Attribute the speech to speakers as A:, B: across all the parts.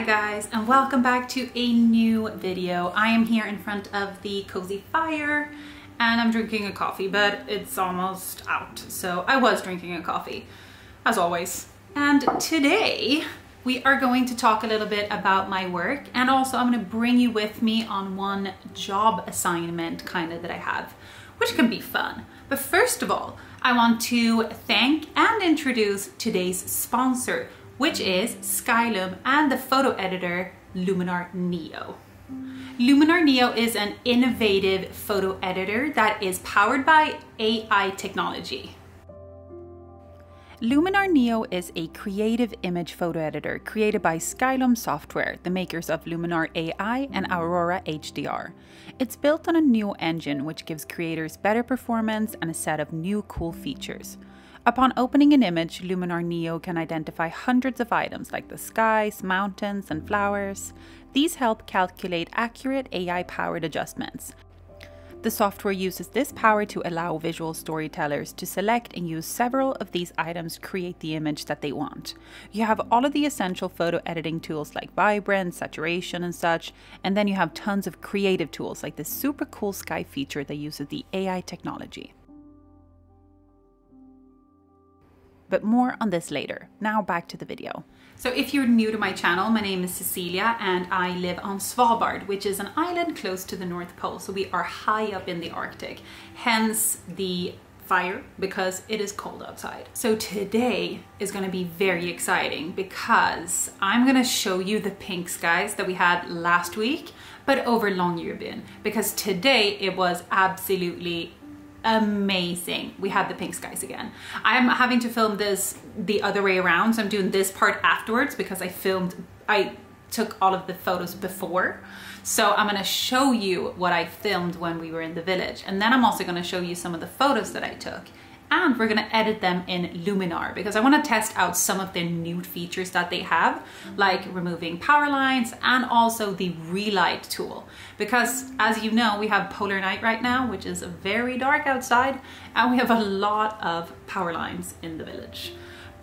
A: Hi guys, and welcome back to a new video. I am here in front of the cozy fire and I'm drinking a coffee, but it's almost out. So I was drinking a coffee, as always. And today we are going to talk a little bit about my work, and also I'm going to bring you with me on one job assignment that I have, which can be fun. But first of all, I want to thank and introduce today's sponsor, which is Skylum and the photo editor Luminar Neo. Luminar Neo is an innovative photo editor that is powered by AI technology. Luminar Neo is a creative image photo editor created by Skylum Software, the makers of Luminar AI and Aurora HDR. It's built on a new engine which gives creators better performance and a set of new cool features. Upon opening an image, Luminar Neo can identify hundreds of items like the skies, mountains, and flowers. These help calculate accurate AI-powered adjustments. The software uses this power to allow visual storytellers to select and use several of these items to create the image that they want. You have all of the essential photo editing tools like vibrance, saturation, and such, and then you have tons of creative tools like this super cool sky feature that uses the AI technology. But more on this later. Now back to the video. So if you're new to my channel, my name is Cecilia and I live on Svalbard, which is an island close to the North Pole. So we are high up in the Arctic, hence the fire, because it is cold outside. So today is going to be very exciting because I'm going to show you the pink skies that we had last week, but over Longyearbyen, because today it was absolutely amazing. We had the pink skies again. I'm having to film this the other way around, so I'm doing this part afterwards because I took all of the photos before. So I'm going to show you what I filmed when we were in the village, and then I'm also going to show you some of the photos that I took, and we're going to edit them in Luminar because I want to test out some of the new features that they have, like removing power lines and also the relight tool. Because as you know, we have polar night right now, which is very dark outside, and we have a lot of power lines in the village.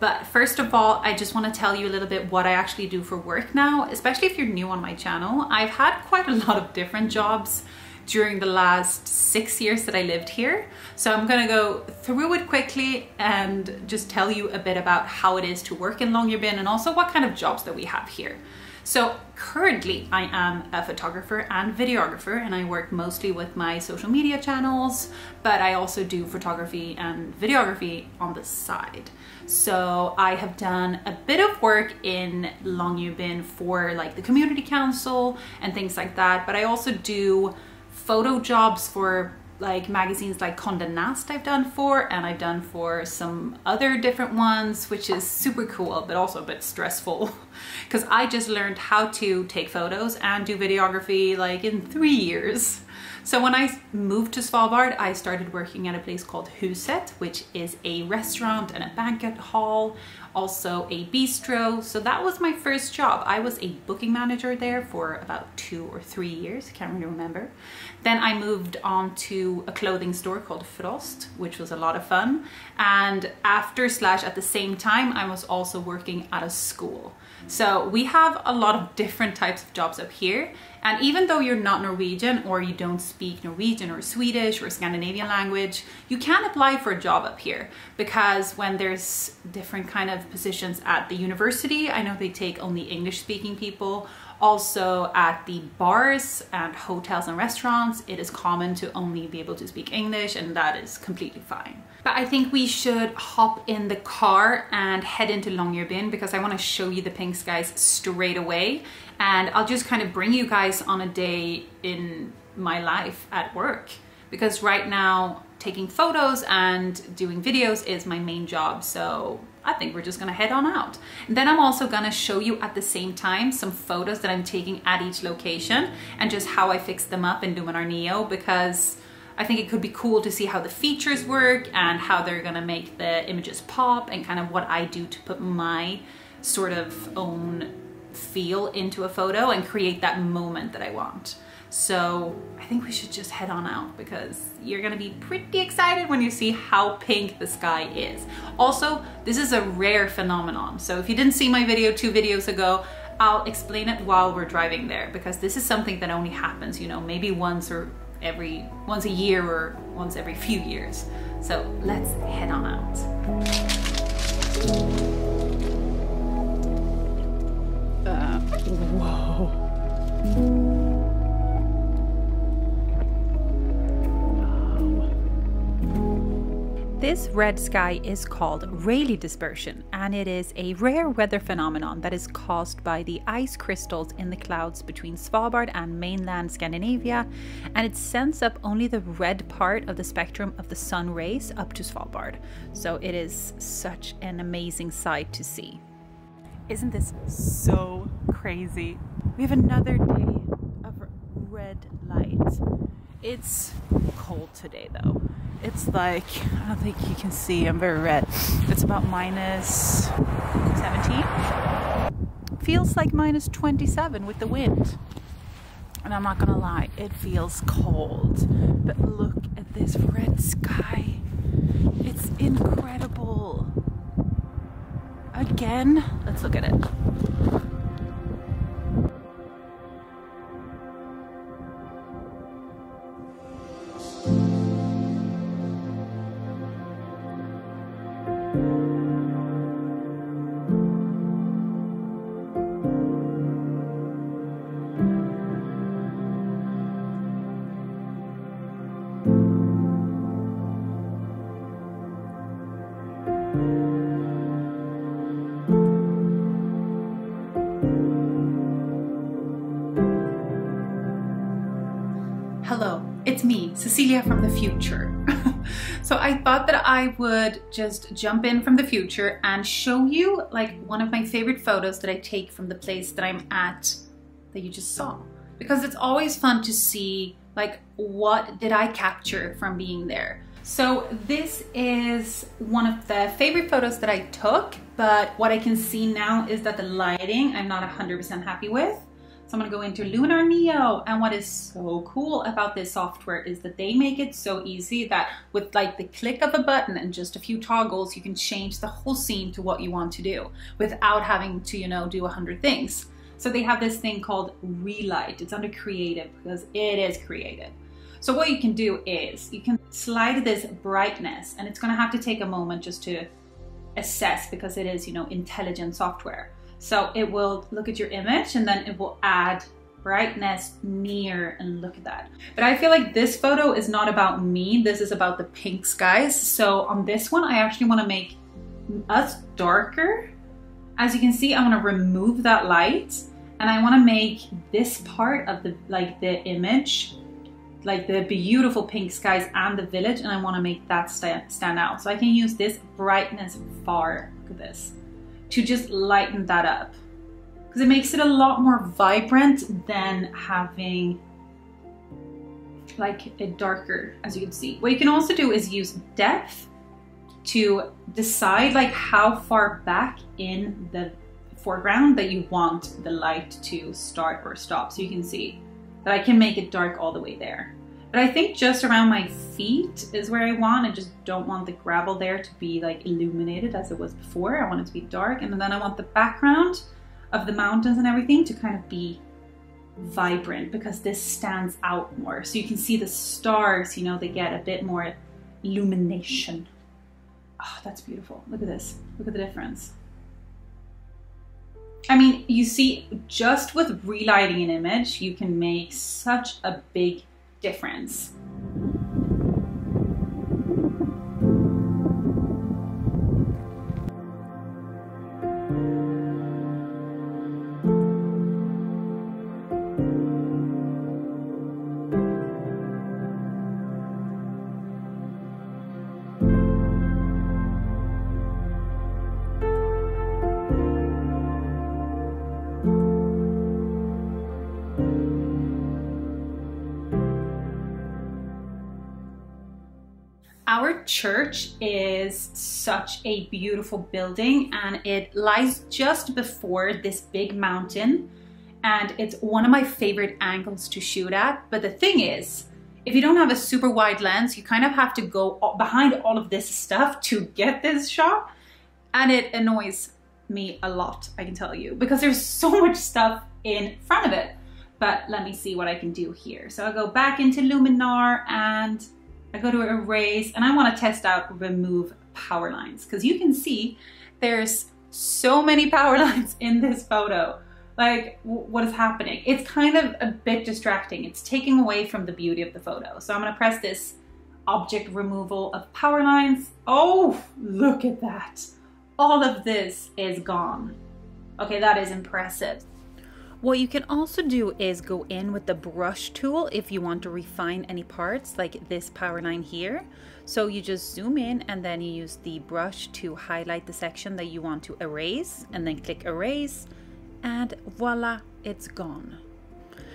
A: But first of all, I just want to tell you a little bit what I actually do for work now, especially if you're new on my channel. I've had quite a lot of different jobs during the last 6 years that I lived here. So I'm gonna go through it quickly and just tell you a bit about how it is to work in Longyearbyen and also what kind of jobs that we have here. So currently I am a photographer and videographer, and I work mostly with my social media channels, but I also do photography and videography on the side. So I have done a bit of work in Longyearbyen for like the community council and things like that, but I also do photo jobs for like magazines like Condé Nast I've done for, and I've done for some other different ones, which is super cool, but also a bit stressful because I just learned how to take photos and do videography like in 3 years. So when I moved to Svalbard, I started working at a place called Huset, which is a restaurant and a banquet hall, also a bistro. So that was my first job. I was a booking manager there for about 2 or 3 years, can't really remember. Then I moved on to a clothing store called Frost, which was a lot of fun. And at the same time, I was also working at a school. So we have a lot of different types of jobs up here. And even though you're not Norwegian, or you don't speak Norwegian or Swedish or Scandinavian language, you can apply for a job up here, because when there's different kind of positions at the university, I know they take only English speaking people. Also at the bars and hotels and restaurants, it is common to only be able to speak English, and that is completely fine. But I think we should hop in the car and head into Longyearbyen because I want to show you the pink skies straight away. And I'll just kind of bring you guys on a day in my life at work, because right now taking photos and doing videos is my main job. So I think we're just gonna head on out. And then I'm also gonna show you at the same time some photos that I'm taking at each location and just how I fix them up in Luminar Neo, because I think it could be cool to see how the features work and how they're gonna make the images pop, and kind of what I do to put my sort of own feel into a photo and create that moment that I want. So I think we should just head on out because you're gonna be pretty excited when you see how pink the sky is. Also, this is a rare phenomenon. So if you didn't see my video 2 videos ago, I'll explain it while we're driving there, because this is something that only happens, you know, maybe once a year or once every few years. So let's head on out. Whoa. This red sky is called Rayleigh dispersion, and it is a rare weather phenomenon that is caused by the ice crystals in the clouds between Svalbard and mainland Scandinavia, and it sends up only the red part of the spectrum of the sun rays up to Svalbard. So it is such an amazing sight to see. Isn't this so crazy? We have another day of red light. It's cold today though. It's like, I don't think you can see, I'm very red. It's about minus 17. Feels like minus 27 with the wind. And I'm not gonna lie, it feels cold. But look at this red sky. It's incredible. Again, let's look at it. Hello, it's me, Cecilia from the future. So I thought that I would just jump in from the future and show you like one of my favorite photos that I take from the place that I'm at that you just saw. Because it's always fun to see like what did I capture from being there. So this is one of the favorite photos that I took, but what I can see now is that the lighting I'm not 100% happy with. So I'm gonna go into Luminar Neo, and what is so cool about this software is that they make it so easy that with like the click of a button and just a few toggles, you can change the whole scene to what you want to do without having to, you know, do 100 things. So they have this thing called Relight. It's under creative because it is creative. So what you can do is you can slide this brightness, and it's gonna have to take a moment just to assess because it is, you know, intelligent software. So it will look at your image and then it will add brightness near, and look at that. But I feel like this photo is not about me. This is about the pink skies. So on this one, I actually want to make us darker. As you can see, I want to remove that light, and I want to make this part of the image, like the beautiful pink skies and the village, and I want to make that stand out. So I can use this brightness far, look at this, to just lighten that up, because it makes it a lot more vibrant than having like a darker, as you can see. What you can also do is use depth to decide like how far back in the foreground that you want the light to start or stop. So you can see that I can make it dark all the way there. But I think just around my feet is where I want. I just don't want the gravel there to be like illuminated as it was before. I want it to be dark, and then I want the background of the mountains and everything to kind of be vibrant, because this stands out more. So you can see the stars, you know, they get a bit more illumination. Oh, that's beautiful. Look at this. Look at the difference. I mean, you see, just with relighting an image, you can make such a big difference. Our church is such a beautiful building, and it lies just before this big mountain, and it's one of my favorite angles to shoot at. But the thing is, if you don't have a super wide lens, you kind of have to go behind all of this stuff to get this shot, and it annoys me a lot, I can tell you, because there's so much stuff in front of it. But let me see what I can do here. So I go back into Luminar and I go to erase, and I want to test out remove power lines, because you can see there's so many power lines in this photo. Like, what is happening? It's kind of a bit distracting. It's taking away from the beauty of the photo. So I'm going to press this object removal of power lines. Oh, look at that. All of this is gone. Okay, that is impressive. What you can also do is go in with the brush tool if you want to refine any parts, like this power line here. So you just zoom in and then you use the brush to highlight the section that you want to erase, and then click erase, and voila, it's gone.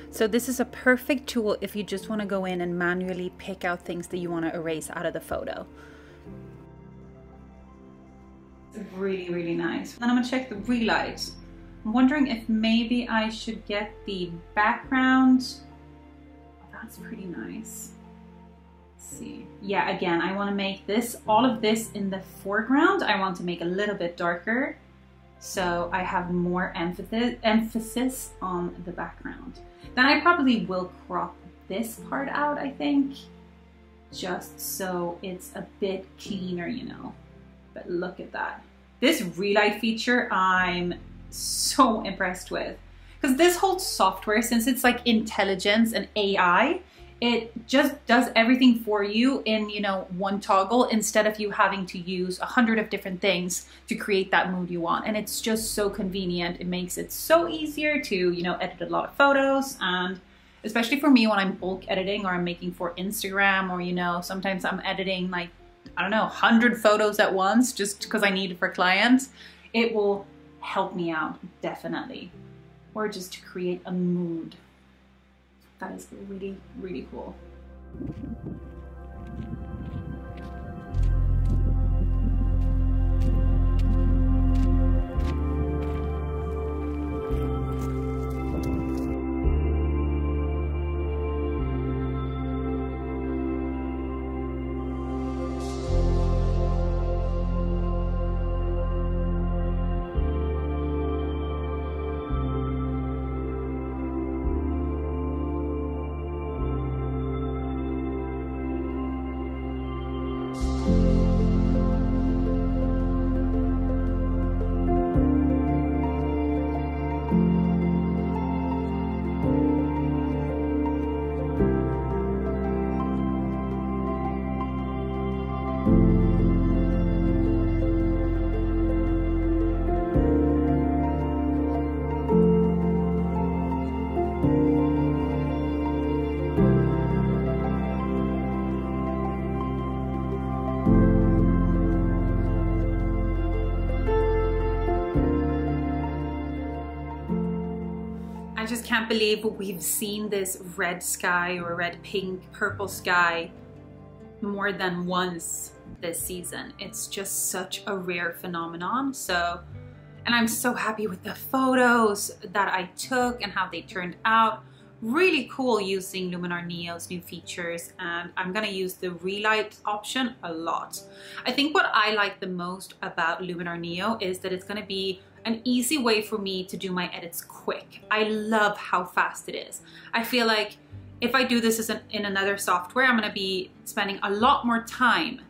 A: So this is a perfect tool if you just want to go in and manually pick out things that you want to erase out of the photo. It's really, really nice. Then I'm gonna check the relight. I'm wondering if maybe I should get the background. Oh, that's pretty nice. Let's see. Yeah, again, I want to make this, all of this in the foreground, I want to make a little bit darker, so I have more emphasis on the background. Then I probably will crop this part out, I think, just so it's a bit cleaner, you know. But look at that. This relight feature, I'm so impressed with, because this whole software, since it's like intelligence and AI, it just does everything for you in, you know, one toggle, instead of you having to use 100 of different things to create that mood you want. And it's just so convenient. It makes it so easier to, you know, edit a lot of photos, and especially for me when I'm bulk editing or I'm making for Instagram, or, you know, sometimes I'm editing like, I don't know, 100 photos at once just because I need it for clients. It will help me out, definitely. Or just to create a mood. That is really, really cool. I just can't believe we've seen this red sky or red, pink, purple sky more than once this season. It's just such a rare phenomenon. So, and I'm so happy with the photos that I took and how they turned out. Really cool using Luminar Neo's new features, and I'm gonna use the relight option a lot. I think what I like the most about Luminar Neo is that it's gonna be an easy way for me to do my edits quick. I love how fast it is. I feel like if I do this in another software, I'm gonna be spending a lot more time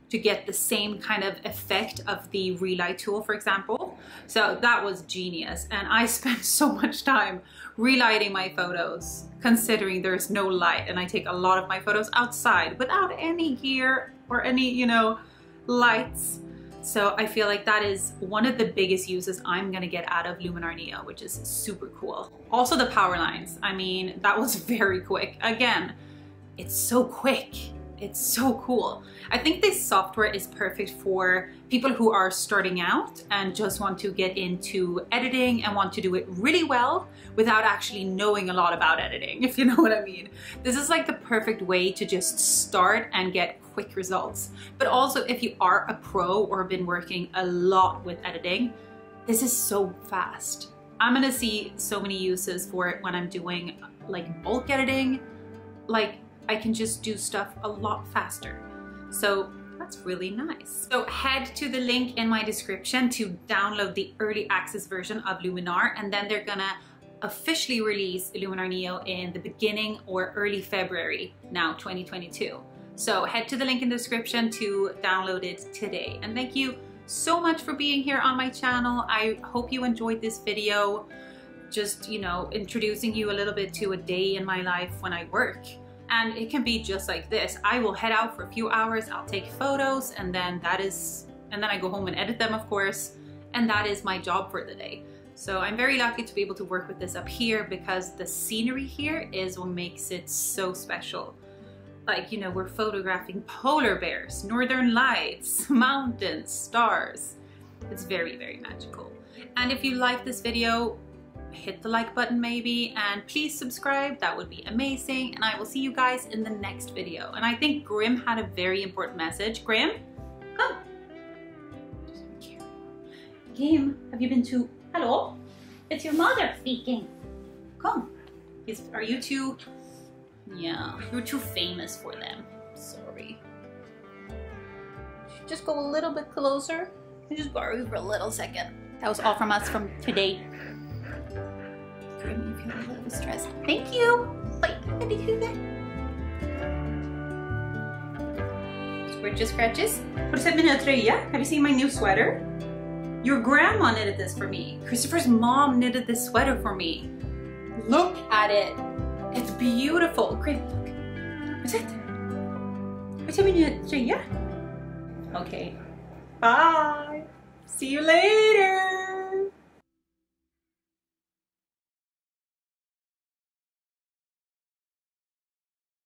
A: to get the same kind of effect of the relight tool, for example. So that was genius. And I spent so much time relighting my photos, considering there's no light, and I take a lot of my photos outside without any gear or any, you know, lights. So I feel like that is one of the biggest uses I'm gonna get out of Luminar Neo, which is super cool. Also the power lines, I mean, that was very quick. Again, it's so quick. It's so cool. I think this software is perfect for people who are starting out and just want to get into editing and want to do it really well without actually knowing a lot about editing, if you know what I mean. This is like the perfect way to just start and get quick results. But also if you are a pro or have been working a lot with editing, this is so fast. I'm gonna see so many uses for it when I'm doing like bulk editing. Like, I can just do stuff a lot faster. So That's really nice. So head to the link in my description to download the early access version of Luminar, and then they're gonna officially release Luminar Neo in the beginning or early February now, 2022. So head to the link in the description to download it today. And thank you so much for being here on my channel. I hope you enjoyed this video, just, you know, introducing you a little bit to a day in my life when I work. And it can be just like this. I will head out for a few hours, I'll take photos, and then I go home and edit them, of course, and that is my job for the day. So I'm very lucky to be able to work with this up here, because the scenery here is what makes it so special. Like, you know, we're photographing polar bears, northern lights, mountains, stars. It's very, very magical. And if you like this video, hit the like button maybe, and please subscribe. That would be amazing. And I will see you guys in the next video. And I think Grim had a very important message. Grim, come. Grim, have you been to... Hello? It's your mother speaking. Come. Are you too... Yeah, you're too famous for them. Sorry. Just go a little bit closer. I just borrow you for a little second. That was all from us from today. Grim, you feel a little stressed. Thank you. Wait, let me do that. Scratches, scratches. Har du sett min nya tröja? Have you seen my new sweater? Your grandma knitted this for me. Christopher's mom knitted this sweater for me. Look at it. It's beautiful. Great, look. What's it? What's it? Okay. Bye. See you later.